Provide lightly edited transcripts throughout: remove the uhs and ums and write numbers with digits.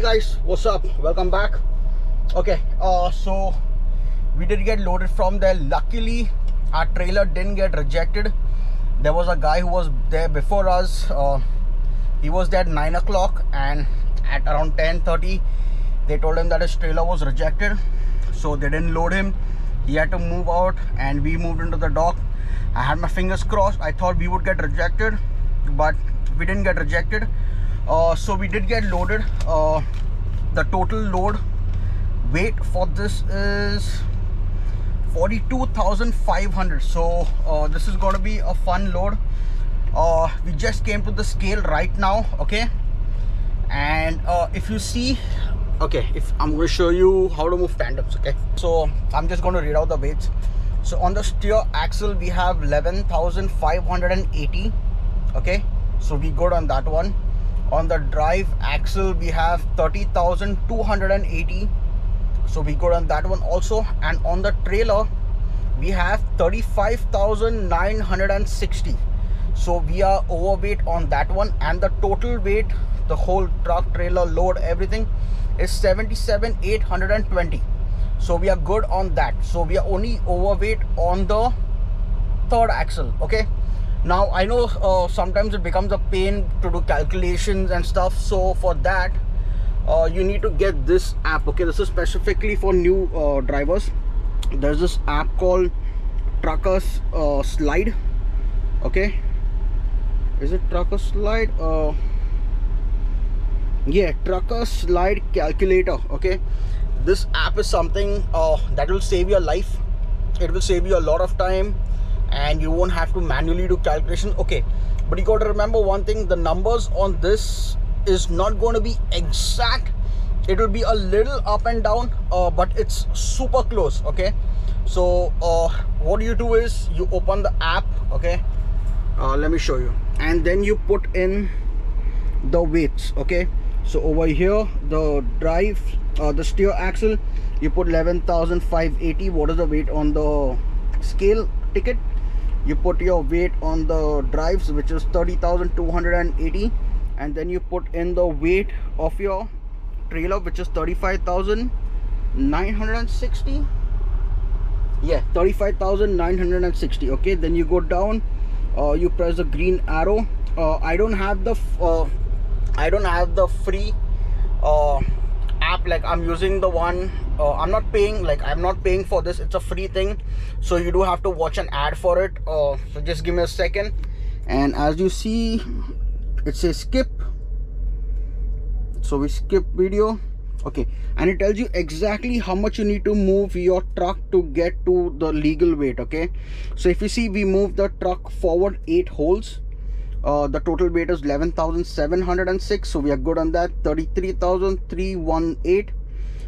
guys, what's up? Welcome back. Okay, so we did get loaded from there. Luckily our trailer didn't get rejected. There was a guy who was there before us. He was there at 9 o'clock, and at around 10:30 they told him that his trailer was rejected, so they didn't load him. He had to move out and we moved into the dock. I had my fingers crossed. I thought we would get rejected, but we didn't get rejected. So we did get loaded. The total load weight for this is 42,500. So this is going to be a fun load. We just came to the scale right now, okay? And if you see, okay, if I'm going to show you how to move tandems, okay? So I'm just going to read out the weights. So on the steer axle we have 11,580, okay? So we good on that one. On the drive axle we have 30,280, so we good on that one also. And on the trailer we have 35,960, so we are overweight on that one. And the total weight, the whole truck, trailer, load, everything is 77,820, so we are good on that. So we are only overweight on the third axle, okay? Now I know sometimes it becomes a pain to do calculations and stuff, so for that you need to get this app, okay? This is specifically for new drivers. There's this app called Truckers Slide, okay? Is it Trucker Slide? Yeah, Trucker Slide Calculator, okay? This app is something that will save your life. It will save you a lot of time, and you won't have to manually do calculation, okay? But you got to remember one thing: the numbers on this is not going to be exact. It will be a little up and down, but it's super close, okay? So what you do is you open the app, okay? Let me show you. And then you put in the weights, okay? So over here, the drive, the steer axle, you put 11,580. What is the weight on the scale ticket? You put your weight on the drives, which is 30,280, and then you put in the weight of your trailer, which is 35,960. Yeah, 35,960, okay? Then you go down, you press the green arrow. I don't have the free app. Like, I'm using the one, I'm not paying for this. It's a free thing, so you do have to watch an ad for it. So just give me a second. And as you see, it says skip, so we skip video, okay? And it tells you exactly how much you need to move your truck to get to the legal weight, okay? So if you see, we moved the truck forward 8 holes. The total weight is 11,706, so we are good on that. 33,318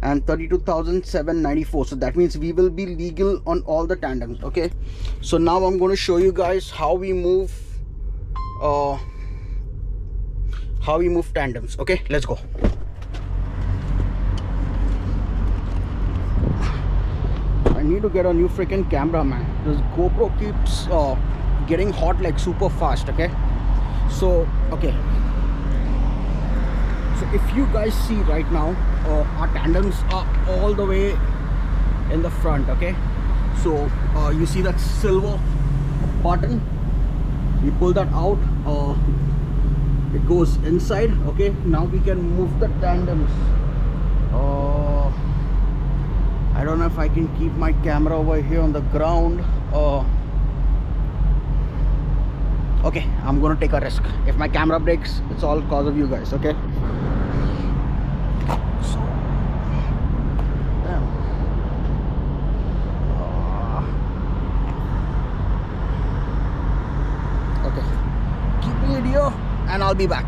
and 32,794, so that means we will be legal on all the tandems, okay? So now I'm going to show you guys how we move tandems, okay? Let's go. I need to get a new freaking camera, man. This GoPro keeps getting hot like super fast, okay? So okay, so if you guys see right now, our tandems are all the way in the front, okay? So you see that silver button, we pull that out, it goes inside, okay? Now we can move the tandems. I don't know if I can keep my camera over here on the ground. Okay, I'm gonna take a risk. If my camera breaks, it's all cause of you guys, okay? So, damn. Okay, keep the video and I'll be back.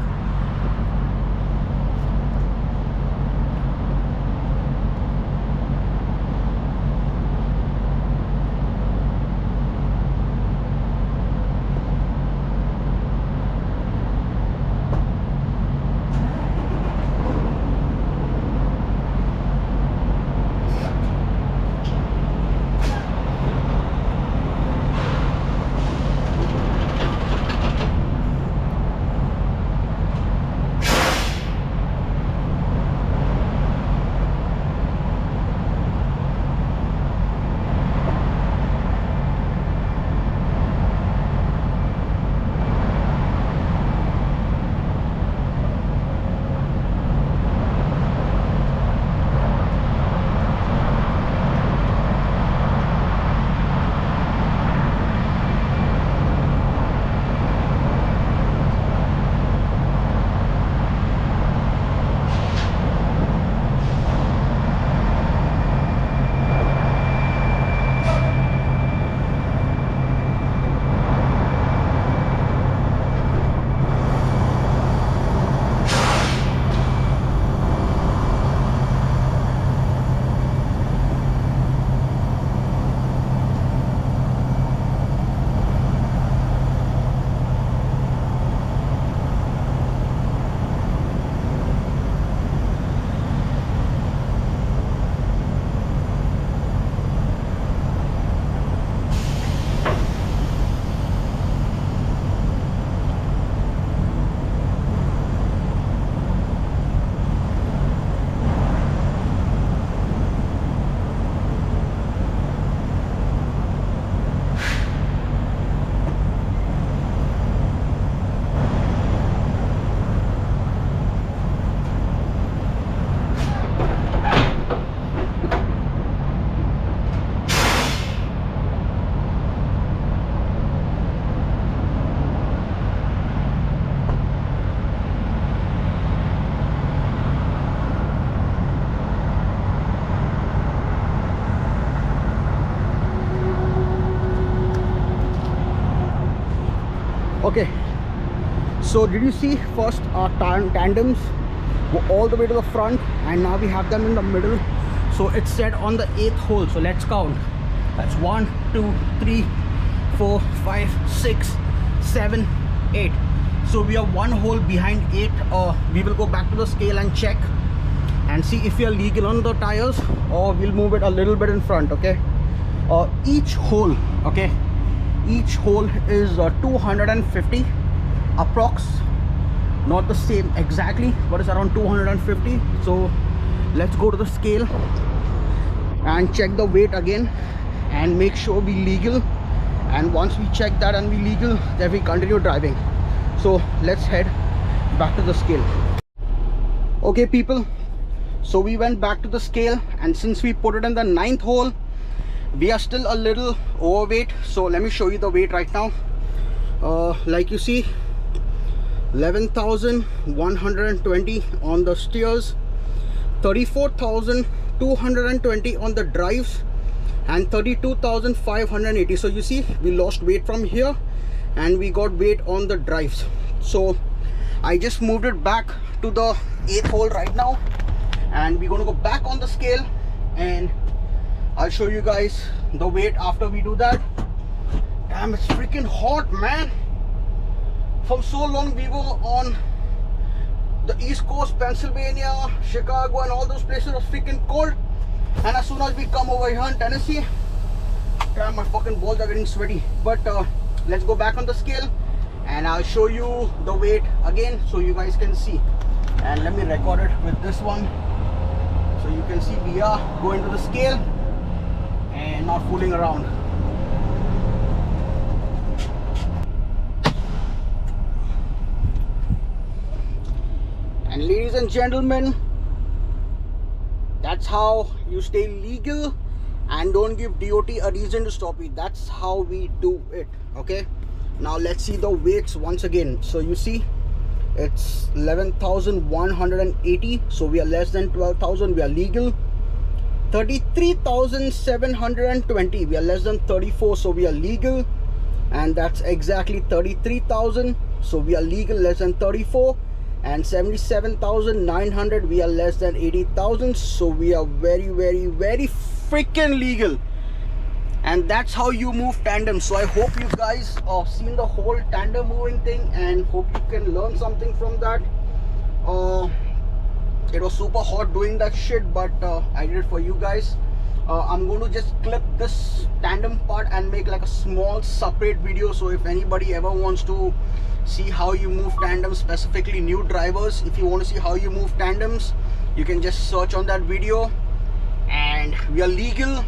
Okay, so did you see first our tandems were all the way to the front, and now we have them in the middle. So it's set on the 8th hole. So let's count. That's 1 2 3 4 5 6 7 8. So we are 1 hole behind 8. We will go back to the scale and check and see if we are legal on the tires, or we'll move it a little bit in front. Okay, each hole, okay, each hole is 250 approx, not the same exactly, but it's around 250. So let's go to the scale and check the weight again and make sure we legal. And once we check that and we legal, then we continue driving. So let's head back to the scale. Okay people, so we went back to the scale, and since we put it in the 9th hole, we are still a little overweight. So let me show you the weight right now. Like you see, 11,120 on the steers, 34,220 on the drives, and 32,580. So you see, we lost weight from here and we got weight on the drives. So I just moved it back to the 8th hole right now, and we're going to go back on the scale and I'll show you guys the weight after we do that. Damn, it's freaking hot, man. For so long we were on the East Coast, Pennsylvania, Chicago, and all those places was freaking cold, and as soon as we come over here in Tennessee, damn, my fucking balls are getting sweaty. But let's go back on the scale and I'll show you the weight again so you guys can see. And let me record it with this one so you can see we are going to the scale and not fooling around. And ladies and gentlemen, that's how you stay legal and don't give DOT a reason to stop you. That's how we do it. Okay, now let's see the weights once again. So you see, it's 11,180, so we are less than 12,000, we are legal. 33,720, we are less than 34, so we are legal. And that's exactly 33,000, so we are legal, less than 34. And 77,900, we are less than 80,000, so we are very freaking legal. And that's how you move tandem. So I hope you guys seen the whole tandem moving thing and hope you can learn something from that. It was super hot doing that shit, but I did it for you guys. I'm going to just clip this tandem part and make like a small separate video. So if anybody ever wants to see how you move tandems, specifically new drivers, if you want to see how you move tandems, you can just search on that video. And we are legal.